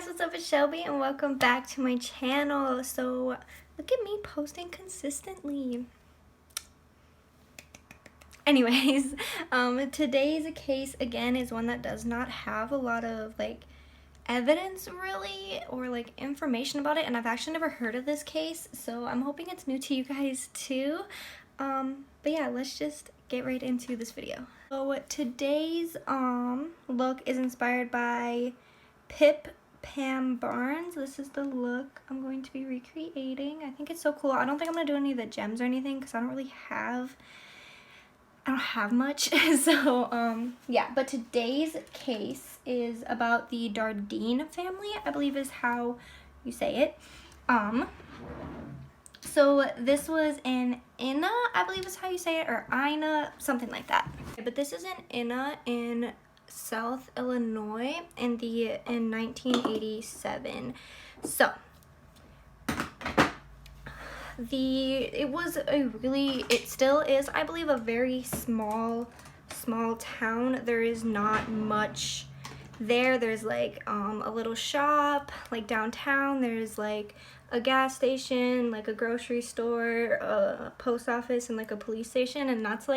guys, what's up? It's Shelby and welcome back to my channel. So look at me posting consistently. Anyways, today's case again is one that does not have a lot of evidence really or information about it, and I've actually never heard of this case, so I'm hoping it's new to you guys too. But yeah, let's just get right into this video. So today's look is inspired by Pip Pam Barnes. This is the look I'm going to be recreating. I think it's so cool. I don't think I'm gonna do any of the gems or anything because I don't have much. So yeah, but today's case is about the Dardeen family, I believe is how you say it. So this was in Inna, I believe is how you say it, or Ina, something like that. But this is in Inna in South Illinois in 1987. So it still is, I believe, a very small town. There is not much there. There's a little shop downtown. There's a gas station, a grocery store, a post office, and a police station, and that's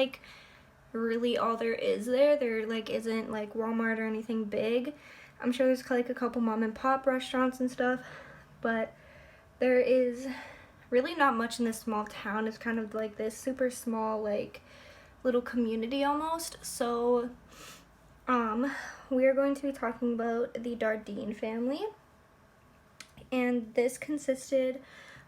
really all there is there. There isn't Walmart or anything big. I'm sure there's a couple mom and pop restaurants and stuff, but there is really not much in this small town. It's kind of this super small little community almost. So we are going to be talking about the Dardeen family, and this consisted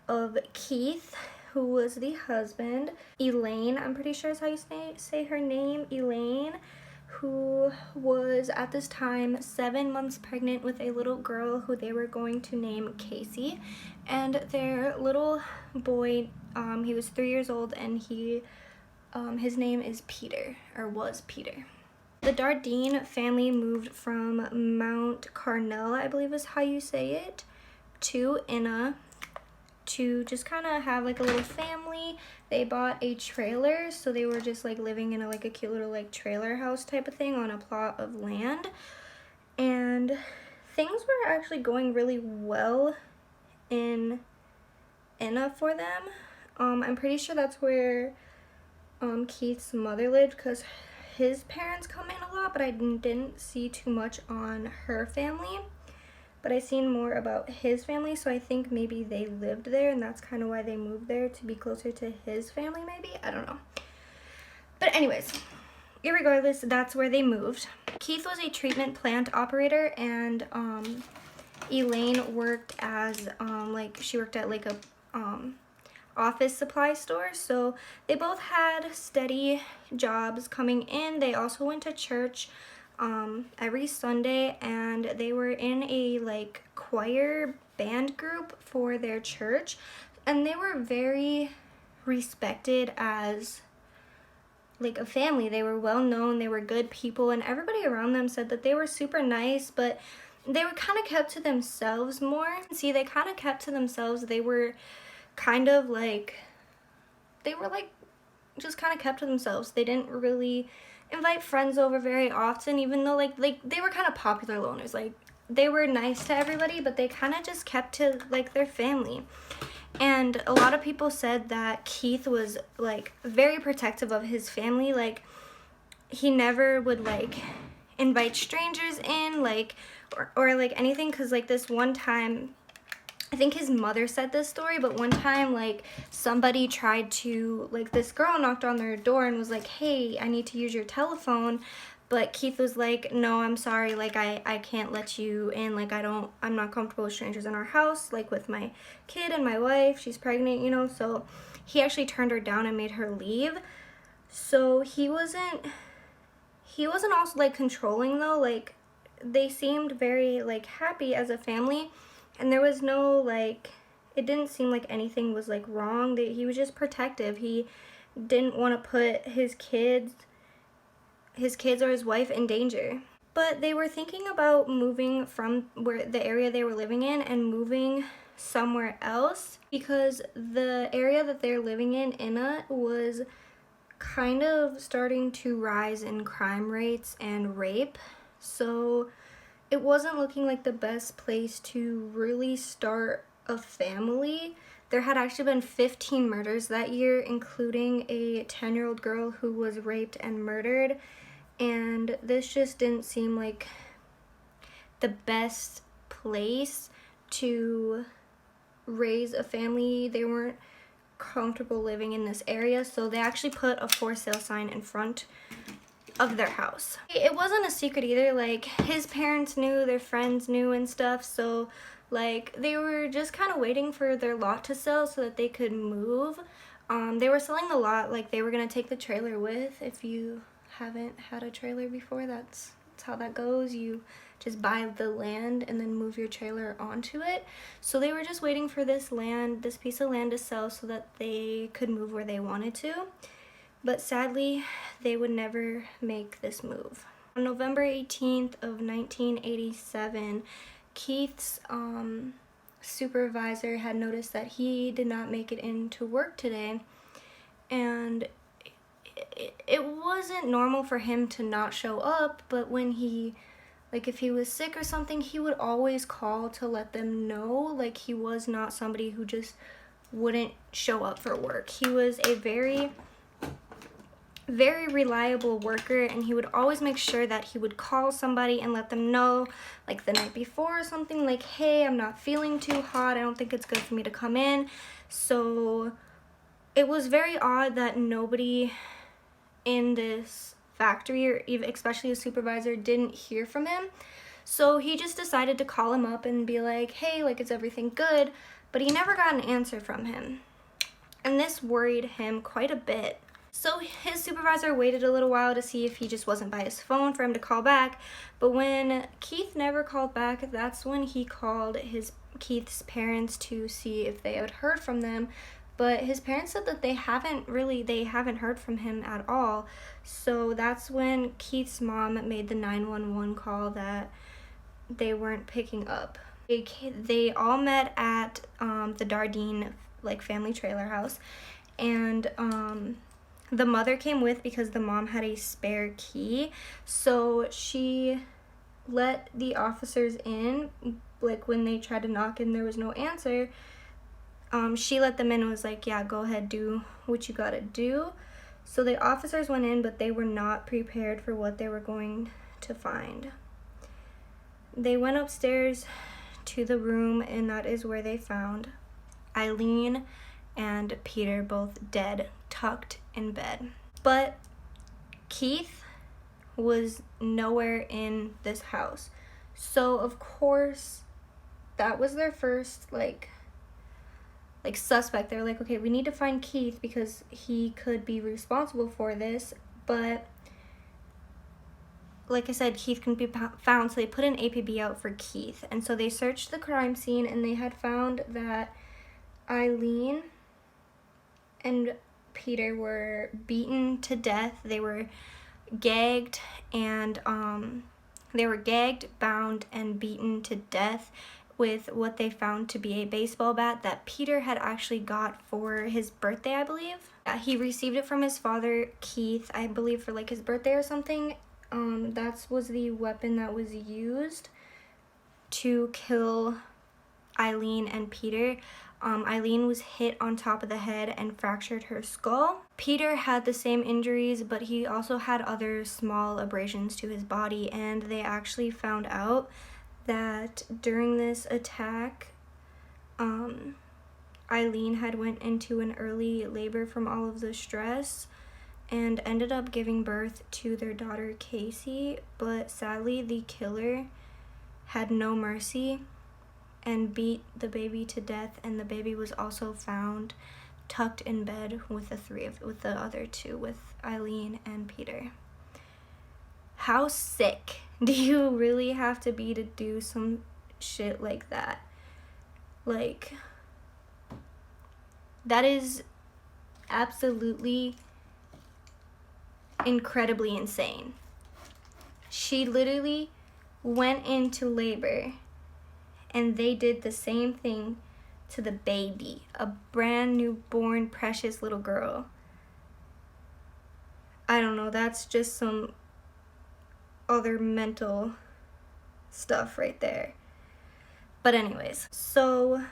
of Keith, who was the husband, Elaine, I'm pretty sure is how you say her name, Elaine, who was at this time 7 months pregnant with a little girl who they were going to name Casey, and their little boy, he was 3 years old, and his name is Peter, or was Peter. The Dardeen family moved from Mount Carmel, I believe is how you say it, to Inna to just kind of have a little family. They bought a trailer, so they were just living in a cute little trailer house type of thing on a plot of land, and things were actually going really well in Inna for them. I'm pretty sure that's where Keith's mother lived, because his parents come in a lot, but I didn't see too much on her family. But I seen more about his family, so I think maybe they lived there, and that's kind of why they moved there, to be closer to his family maybe. I don't know. But anyways, irregardless, that's where they moved. Keith was a treatment plant operator, and Elaine worked as she worked at a office supply store. So they both had steady jobs coming in. They also went to church every Sunday, and they were in a choir band group for their church, and they were very respected as a family. They were well known, they were good people, and everybody around them said that they were super nice, but they were kind of kept to themselves more. See, they kind of kept to themselves. They were kind of just kind of kept to themselves. They didn't really invite friends over very often, even though they were kind of popular loners. They were nice to everybody, but they kind of just kept to their family. And a lot of people said that Keith was very protective of his family. He never would invite strangers in or anything, because this one time, I think his mother said this story, but one time somebody tried to this girl knocked on their door and was hey, I need to use your telephone, but Keith was no, I'm sorry, I can't let you in, I'm not comfortable with strangers in our house, with my kid and my wife, she's pregnant, you know. So he actually turned her down and made her leave. So he wasn't also controlling though. They seemed very happy as a family. And there was no, it didn't seem like anything was, wrong. He was just protective. He didn't want to put his kids or his wife in danger. But they were thinking about moving from the area they were living in and moving somewhere else, because the area that they're living in, Inna, was kind of starting to rise in crime rates and rape. So it wasn't looking like the best place to really start a family. There had actually been 15 murders that year, including a 10-year-old girl who was raped and murdered. And this just didn't seem like the best place to raise a family. They weren't comfortable living in this area, so they actually put a for sale sign in front of their house. It wasn't a secret either. Like, his parents knew, their friends knew and stuff, so like they were just kind of waiting for their lot to sell so that they could move. They were selling the lot, like they were gonna take the trailer with. If you haven't had a trailer before, that's how that goes. You just buy the land and then move your trailer onto it. So they were just waiting for this piece of land to sell so that they could move where they wanted to. But sadly, they would never make this move. On November 18th of 1987, Keith's supervisor had noticed that he did not make it into work today, and it wasn't normal for him to not show up, but when he, like, if he was sick or something, he would always call to let them know. Like, he was not somebody who just wouldn't show up for work. He was a very reliable worker, and he would always make sure that he would call somebody and let them know, like the night before or something, like, hey, I'm not feeling too hot, I don't think it's good for me to come in. So it was very odd that nobody in this factory, or even especially a supervisor, didn't hear from him. So he just decided to call him up and be like, hey, like, is everything good? But he never got an answer from him, and this worried him quite a bit. So his supervisor waited a little while to see if he just wasn't by his phone for him to call back. But when Keith never called back, that's when he called Keith's parents to see if they had heard from them. But his parents said that they haven't heard from him at all. So that's when Keith's mom made the 911 call that they weren't picking up. They all met at the Dardeen, like, family trailer house, and the mother came with because the mom had a spare key. So she let the officers in, like, when they tried to knock and there was no answer. She let them in and was like, yeah, go ahead, do what you gotta do. So the officers went in, but they were not prepared for what they were going to find. They went upstairs to the room, and that is where they found Eileen and Peter both dead, tucked in bed. But Keith was nowhere in this house. So of course, that was their first like suspect. They're like, okay, we need to find Keith because he could be responsible for this. But like I said, Keith couldn't be found, so they put an APB out for Keith. And so they searched the crime scene, and they had found that Eileen and Peter were beaten to death. They were gagged, and bound, and beaten to death with what they found to be a baseball bat that Peter had actually got for his birthday, I believe. He received it from his father, Keith, I believe, for like his birthday or something. That was the weapon that was used to kill Eileen and Peter. Eileen was hit on top of the head and fractured her skull. Peter had the same injuries, but he also had other small abrasions to his body, and they actually found out that during this attack, Eileen had went into an early labor from all of the stress and ended up giving birth to their daughter Casey, but sadly the killer had no mercy and beat the baby to death, and the baby was also found tucked in bed with the other two, with Eileen and Peter. How sick do you really have to be to do some shit like that? Like, that is absolutely incredibly insane. She literally went into labor, and they did the same thing to the baby, a brand new born precious little girl. I don't know, that's just some other mental stuff right there. But anyways, so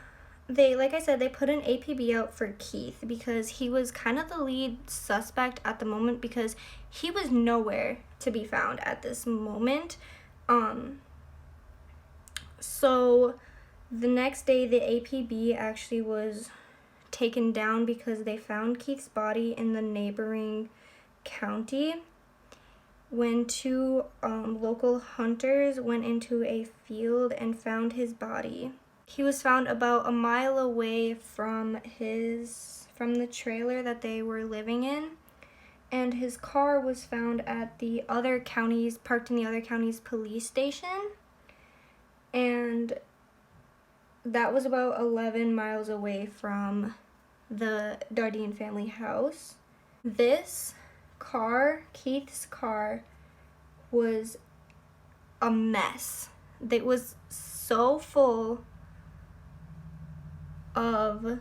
they, like I said, they put an APB out for Keith because he was kind of the lead suspect at the moment, because he was nowhere to be found at this moment. So the next day, the APB actually was taken down because they found Keith's body in the neighboring county when two local hunters went into a field and found his body. He was found about a mile away from the trailer that they were living in, and his car was found at parked in the other county's police station, and that was about 11 miles away from the Dardeen family house. This car, Keith's car, was a mess. It was so full of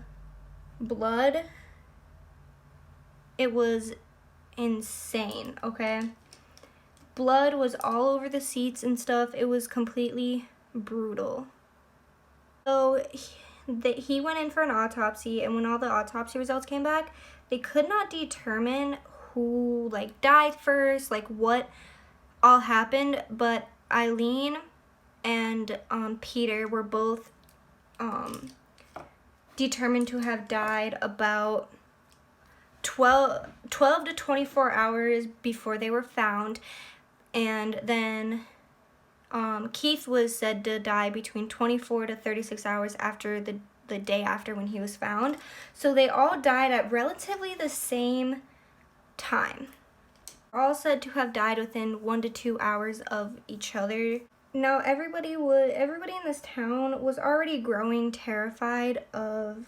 blood. It was insane, okay? Blood was all over the seats and stuff. It was completely brutal. So he went in for an autopsy, and when all the autopsy results came back, they could not determine who like died first, like what all happened, but Eileen and Peter were both determined to have died about 12 to 24 hours before they were found, and then Keith was said to die between 24 to 36 hours after the day after when he was found. So they all died at relatively the same time. All said to have died within 1 to 2 hours of each other. Now everybody in this town was already growing terrified of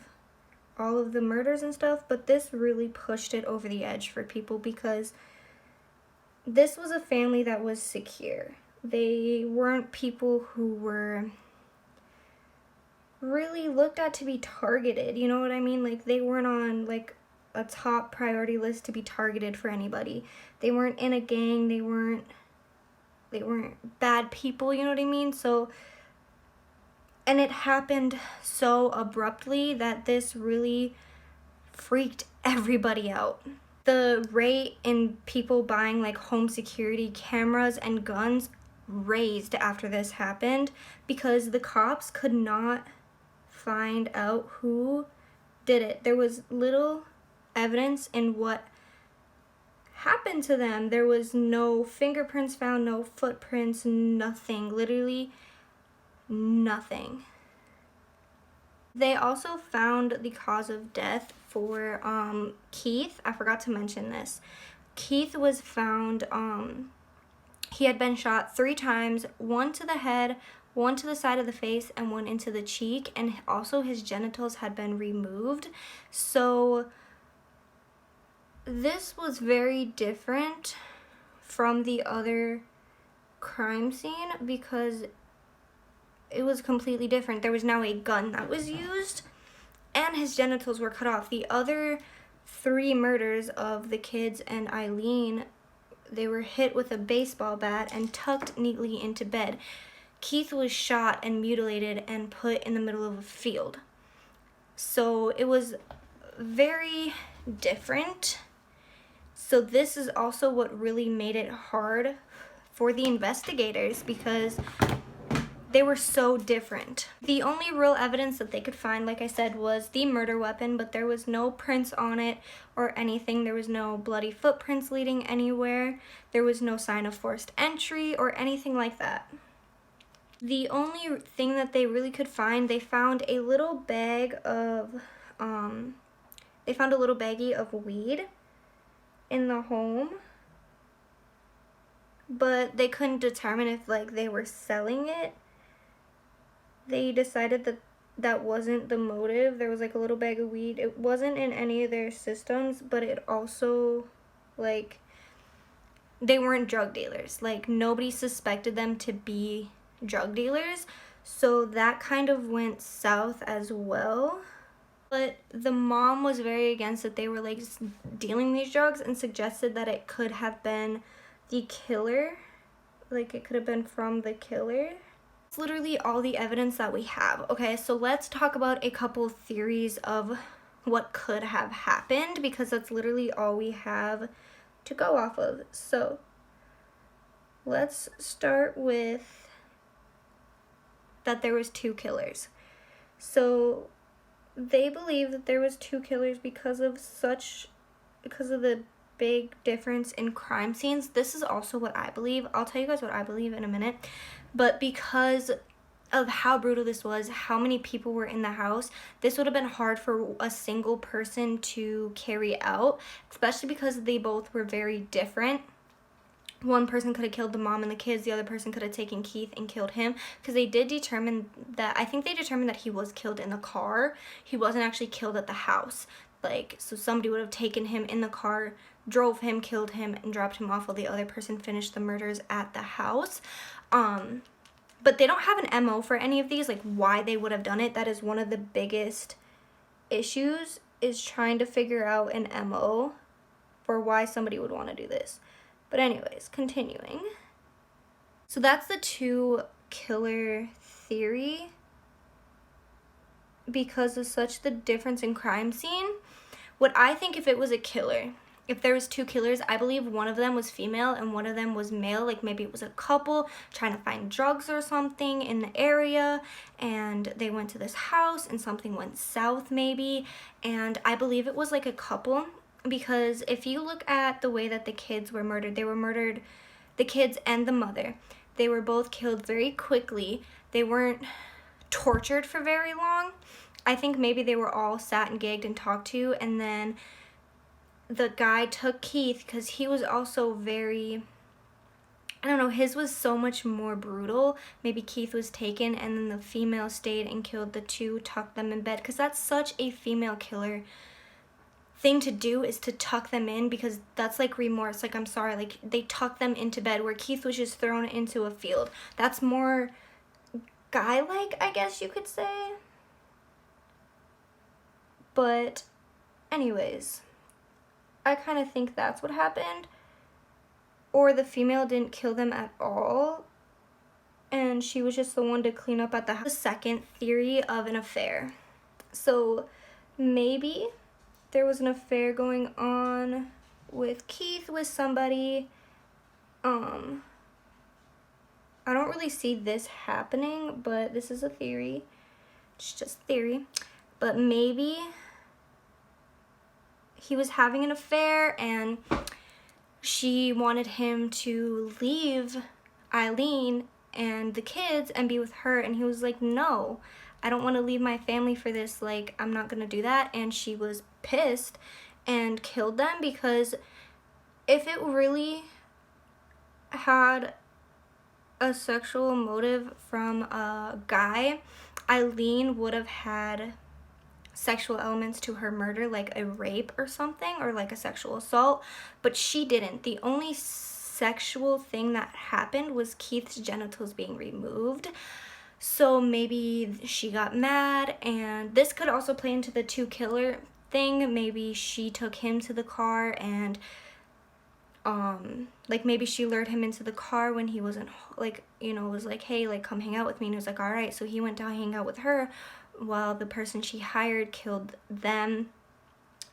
all of the murders and stuff, but this really pushed it over the edge for people because this was a family that was secure. They weren't people who were really looked at to be targeted, you know what I mean? Like, they weren't on like a top priority list to be targeted for anybody. They weren't in a gang, they weren't bad people, you know what I mean? So, and it happened so abruptly that this really freaked everybody out. The rate in people buying like home security cameras and guns raised after this happened because the cops could not find out who did it. There was little evidence in what happened to them. There was no fingerprints found, no footprints, nothing, literally nothing. They also found the cause of death for Keith. I forgot to mention this. Keith was found, he had been shot 3 times, 1 to the head, 1 to the side of the face, and 1 into the cheek, and also his genitals had been removed. So this was very different from the other crime scene because it was completely different. There was now a gun that was used, and his genitals were cut off. The other 3 murders of the kids and Eileen, they were hit with a baseball bat and tucked neatly into bed. Keith was shot and mutilated and put in the middle of a field. So it was very different. So this is also what really made it hard for the investigators because they were so different. The only real evidence that they could find, like I said, was the murder weapon, but there was no prints on it or anything. There was no bloody footprints leading anywhere. There was no sign of forced entry or anything like that. The only thing that they really could find, they found a little bag of, they found a little baggie of weed in the home, but they couldn't determine if like they were selling it. They decided that that wasn't the motive. There was like a little bag of weed. It wasn't in any of their systems, but it also, like, they weren't drug dealers. Like, nobody suspected them to be drug dealers. So that kind of went south as well. But the mom was very against that they were like dealing these drugs and suggested that it could have been the killer. Like, it could have been from the killer. literally all the evidence that we have. Okay, so let's talk about a couple theories of what could have happened, because that's literally all we have to go off of. So let's start with that there was 2 killers. So they believe that there was 2 killers because of the big difference in crime scenes. This is also what I believe. I'll tell you guys what I believe in a minute. But because of how brutal this was, how many people were in the house, this would have been hard for a single person to carry out, especially because they both were very different. One person could have killed the mom and the kids, the other person could have taken Keith and killed him, because they did determine that, I think they determined that he was killed in the car. He wasn't actually killed at the house. Like, so somebody would have taken him in the car, drove him, killed him, and dropped him off while the other person finished the murders at the house. But they don't have an MO for any of these, like why they would have done it. That is one of the biggest issues, is trying to figure out an MO for why somebody would want to do this. But anyways, continuing. So that's the 2 killer theory, because of such the difference in crime scene. What I think, if it was a killer, if there was 2 killers, I believe one of them was female and one of them was male. Like maybe it was a couple trying to find drugs or something in the area, and they went to this house and something went south maybe. And I believe it was like a couple, because if you look at the way that the kids were murdered, they were murdered, the kids and the mother, they were both killed very quickly. They weren't tortured for very long. I think maybe they were all sat and gagged and talked to, and then the guy took Keith because he was also very, I don't know, his was so much more brutal. Maybe Keith was taken and then the female stayed and killed the 2, tucked them in bed, because that's such a female killer thing to do, is to tuck them in, because that's like remorse. Like, I'm sorry, like they tucked them into bed, where Keith was just thrown into a field. That's more guy-like, I guess you could say. But anyways, I kind of think that's what happened. Or the female didn't kill them at all, and she was just the one to clean up at the house. The second theory of an affair. So maybe there was an affair going on with Keith with somebody. I don't really see this happening, but this is a theory. It's just theory. But maybe he was having an affair and she wanted him to leave Eileen and the kids and be with her, and he was like, no, I don't want to leave my family for this, like, I'm not gonna do that. And she was pissed and killed them, because if it really had a sexual motive from a guy, Eileen would have had sexual elements to her murder, like a rape or something, or like a sexual assault, but she didn't. The only sexual thing that happened was Keith's genitals being removed. So maybe she got mad, and this could also play into the 2 killer thing. Maybe she took him to the car and like maybe she lured him into the car when he wasn't, like, you know, was like, hey, like, come hang out with me, and he was like, all right. So he went to hang out with her, while the person she hired killed them,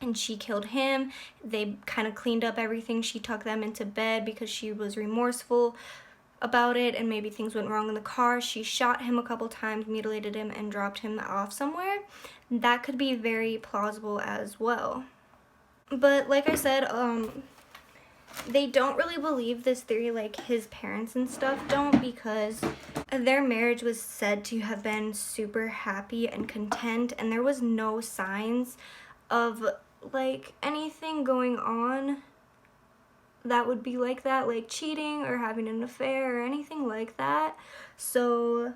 and she killed him. They kind of cleaned up everything. She tucked them into bed because she was remorseful about it, and maybe things went wrong in the car. She shot him a couple times, mutilated him, and dropped him off somewhere. That could be very plausible as well. But like I said, they don't really believe this theory, like his parents and stuff don't, because their marriage was said to have been super happy and content, and there was no signs of like anything going on that would be like that, like cheating or having an affair or anything like that. So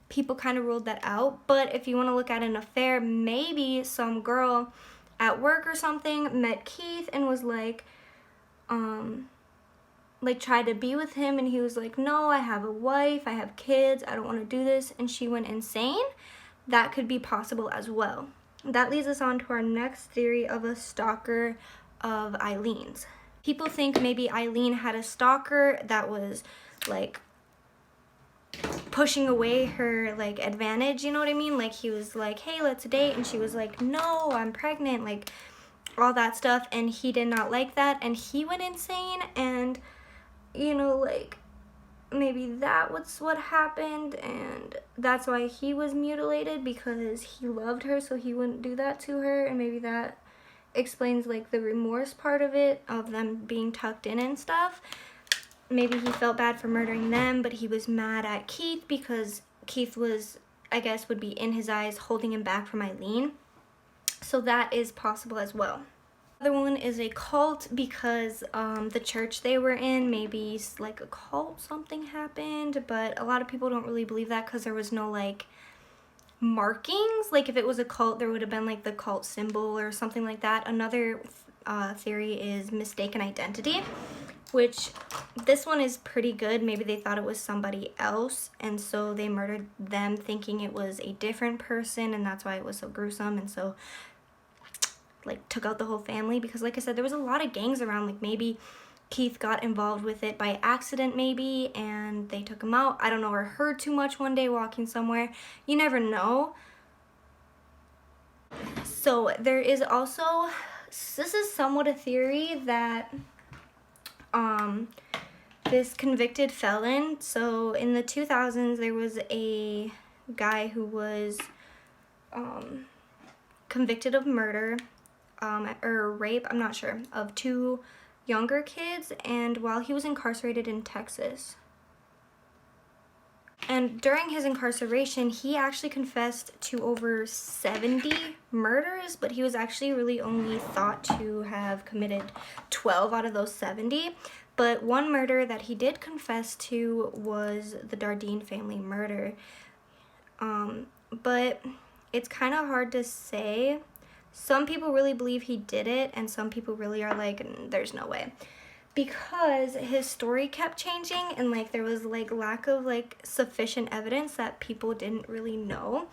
people kind of ruled that out. But if you want to look at an affair, maybe some girl at work or something met Keith and was like tried to be with him, and he was like, no, I have a wife, I have kids, I don't want to do this, and she went insane. That could be possible as well. That leads us on to our next theory of a stalker of Eileen's. People think maybe Eileen had a stalker that was like pushing away her like advantage, you know what I mean? Like he was like, hey, let's date, and she was like, no, I'm pregnant, like all that stuff, and he did not like that, and he went insane. And you know, like maybe that was what happened, and that's why he was mutilated, because he loved her, so he wouldn't do that to her. And maybe that explains like the remorse part of it, of them being tucked in and stuff. Maybe he felt bad for murdering them, but he was mad at Keith because Keith was, I guess, would be in his eyes holding him back from Eileen. So that is possible as well. The other one is a cult, because the church they were in, maybe like a cult, something happened, but a lot of people don't really believe that because there was no like markings. Like if it was a cult, there would have been like the cult symbol or something like that. Another theory is mistaken identity, which this one is pretty good. Maybe they thought it was somebody else, and so they murdered them thinking it was a different person, and that's why it was so gruesome. And so like took out the whole family, because like I said, there was a lot of gangs around. Like maybe Keith got involved with it by accident maybe, and they took him out. I don't know, or heard too much one day walking somewhere. You never know. So there is also, this is somewhat a theory that this convicted felon, so in the 2000s there was a guy who was convicted of murder or rape, I'm not sure, of 2 younger kids, and while he was incarcerated in Texas. And during his incarceration, he actually confessed to over 70 murders, but he was actually really only thought to have committed 12 out of those 70. But one murder that he did confess to was the Dardeen family murder. But it's kind of hard to say. Some people really believe he did it, and some people really are like, there's no way. Because his story kept changing, and like there was like lack of like sufficient evidence that people didn't really know.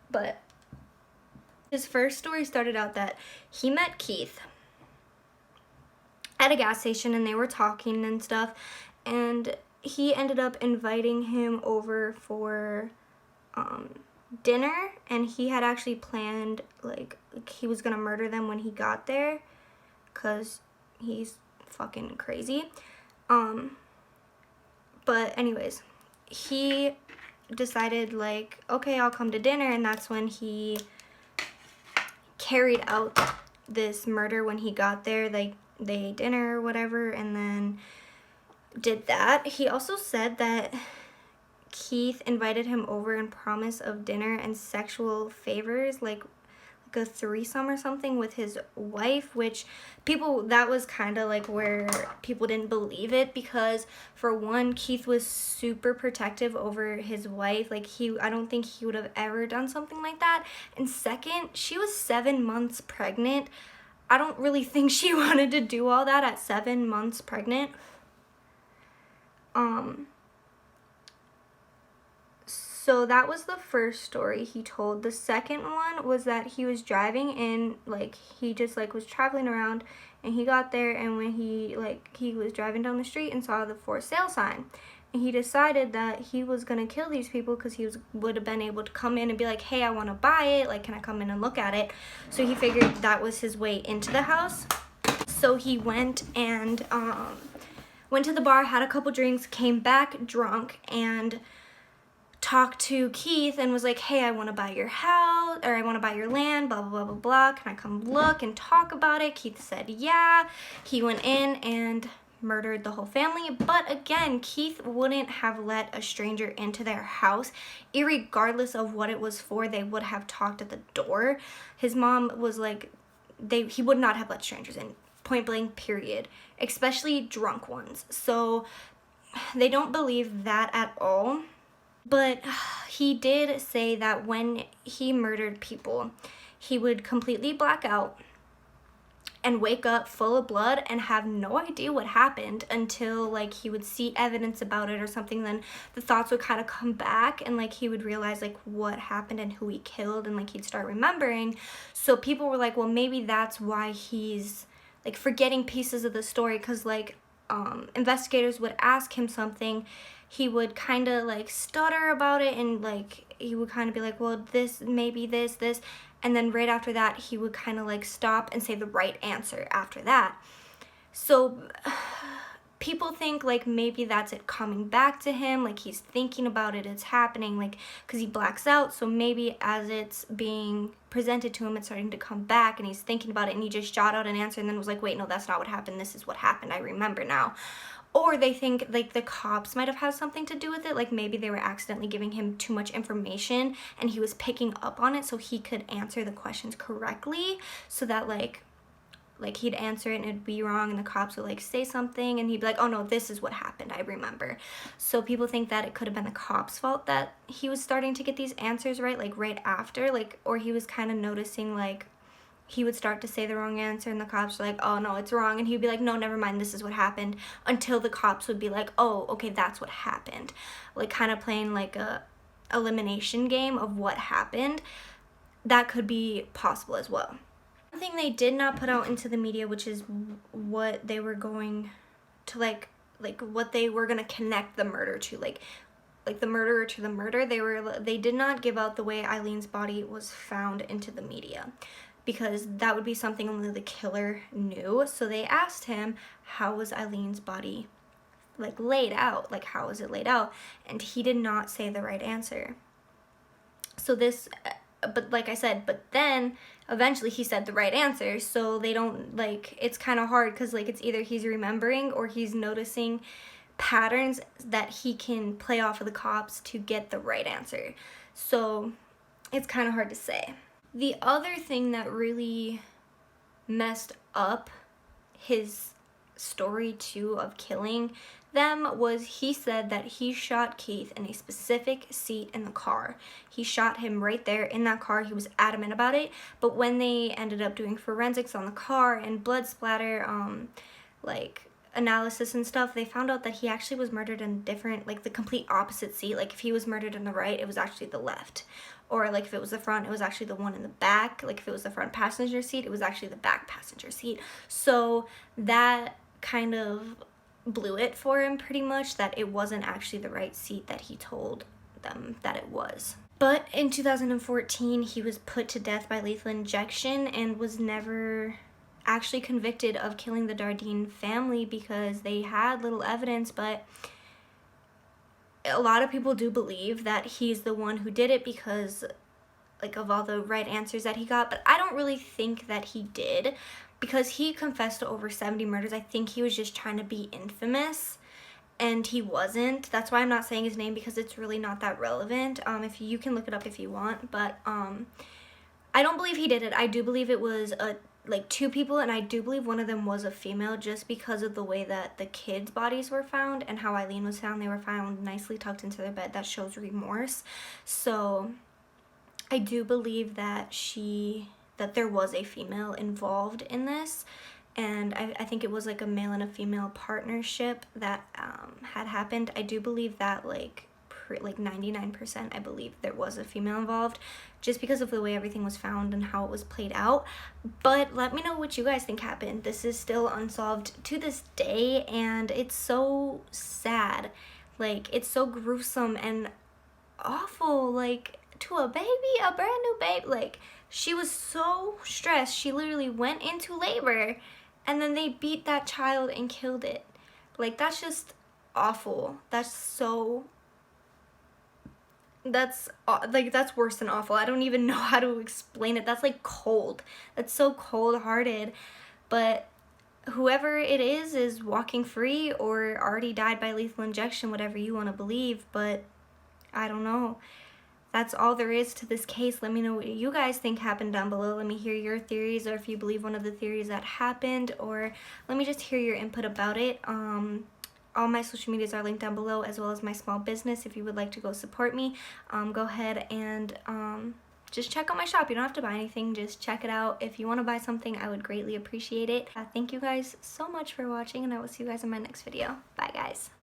But his first story started out that he met Keith at a gas station, and they were talking and stuff, and he ended up inviting him over for dinner, and he had actually planned like he was gonna murder them when he got there, because he's fucking crazy. But anyways, he decided like, okay, I'll come to dinner, and that's when he carried out this murder. When he got there, like they ate dinner or whatever, and then did that. He also said that Keith invited him over and promise of dinner and sexual favors, like a threesome or something with his wife, which people, that was kind of like where people didn't believe it, because for one, Keith was super protective over his wife. Like I don't think he would have ever done something like that. And second, she was 7 months pregnant. I don't really think she wanted to do all that at 7 months pregnant. So that was the first story he told. The second one was that he was driving in, like he just like was traveling around, and he got there, and when he was driving down the street and saw the for sale sign, and he decided that he was gonna kill these people because he would have been able to come in and be like, hey, I want to buy it, like can I come in and look at it? So he figured that was his way into the house. So he went and went to the bar, had a couple drinks, came back drunk, and talked to Keith and was like, hey, I want to buy your house, or I want to buy your land, blah, blah, blah, blah, blah. Can I come look and talk about it? Keith said, yeah. He went in and murdered the whole family. But again, Keith wouldn't have let a stranger into their house. Irregardless of what it was for, they would have talked at the door. His mom was like, he would not have let strangers in, point blank, period. Especially drunk ones. So they don't believe that at all. But he did say that when he murdered people, he would completely black out and wake up full of blood and have no idea what happened until like he would see evidence about it or something. Then the thoughts would kind of come back, and like he would realize like what happened and who he killed, and like he'd start remembering. So people were like, well, maybe that's why he's like forgetting pieces of the story, because like investigators would ask him something, he would kind of like stutter about it, and like he would kind of be like, well, this, maybe this, and then right after that he would kind of like stop and say the right answer after that. So people think like maybe that's it coming back to him, like he's thinking about it, it's happening, like because he blacks out, so maybe as it's being presented to him it's starting to come back and he's thinking about it and he just shot out an answer and then was like, wait, no, that's not what happened, this is what happened, I remember now. Or they think like the cops might have had something to do with it, like maybe they were accidentally giving him too much information and he was picking up on it so he could answer the questions correctly, so that like he'd answer it and it'd be wrong and the cops would like say something and he'd be like, oh no, this is what happened, I remember. So people think that it could have been the cops' fault that he was starting to get these answers right, like right after, like, or he was kind of noticing like he would start to say the wrong answer and the cops were like, oh no, it's wrong, and he'd be like, no, never mind, this is what happened, until the cops would be like, oh, okay, that's what happened, like kind of playing like a elimination game of what happened. That could be possible as well. One thing they did not put out into the media, which is what they were going to like what they were going to connect the murder to, like the murderer to the murder, they did not give out the way Eileen's body was found into the media, because that would be something only the killer knew. So they asked him, how was Eileen's body like laid out, like how was it laid out, and he did not say the right answer. So this, but like I said, but then eventually he said the right answer, so they don't, like, it's kind of hard because like it's either he's remembering or he's noticing patterns that he can play off of the cops to get the right answer. So it's kind of hard to say. The other thing that really messed up his story too of killing them was he said that he shot Keith in a specific seat in the car. He shot him right there in that car. He was adamant about it. But when they ended up doing forensics on the car and blood splatter, like analysis and stuff, they found out that he actually was murdered in different, like the complete opposite seat. Like if he was murdered in the right, it was actually the left. Or like if it was the front, it was actually the one in the back. Like if it was the front passenger seat, it was actually the back passenger seat. So that kind of blew it for him pretty much, that it wasn't actually the right seat that he told them that it was. But in 2014, he was put to death by lethal injection and was never actually convicted of killing the Dardeen family because they had little evidence, but a lot of people do believe that he's the one who did it because like of all the right answers that he got, but I don't really think that he did, because he confessed to over 70 murders. I think he was just trying to be infamous, and he wasn't. That's why I'm not saying his name, because it's really not that relevant. If you can look it up if you want, but I don't believe he did it. I do believe it was like two people, and I do believe one of them was a female, just because of the way that the kids' bodies were found and how Eileen was found. They were found nicely tucked into their bed. That shows remorse. So I do believe that there was a female involved in this, and I think it was like a male and a female partnership that had happened. I do believe that like 99% I believe there was a female involved, just because of the way everything was found and how it was played out. But let me know what you guys think happened. This is still unsolved to this day, and it's so sad. Like, it's so gruesome and awful, like, to a baby, a brand new baby. Like, she was so stressed, she literally went into labor, and then they beat that child and killed it. Like, that's just awful. That's worse than awful. I don't even know how to explain it. That's like cold. That's so cold-hearted. But whoever it is walking free or already died by lethal injection, whatever you want to believe, but I don't know. That's all there is to this case. Let me know what you guys think happened down below. Let me hear your theories, or if you believe one of the theories that happened, or let me just hear your input about it. All my social medias are linked down below, as well as my small business. If you would like to go support me, go ahead and just check out my shop. You don't have to buy anything, just check it out. If you want to buy something, I would greatly appreciate it. Thank you guys so much for watching, and I will see you guys in my next video. Bye, guys.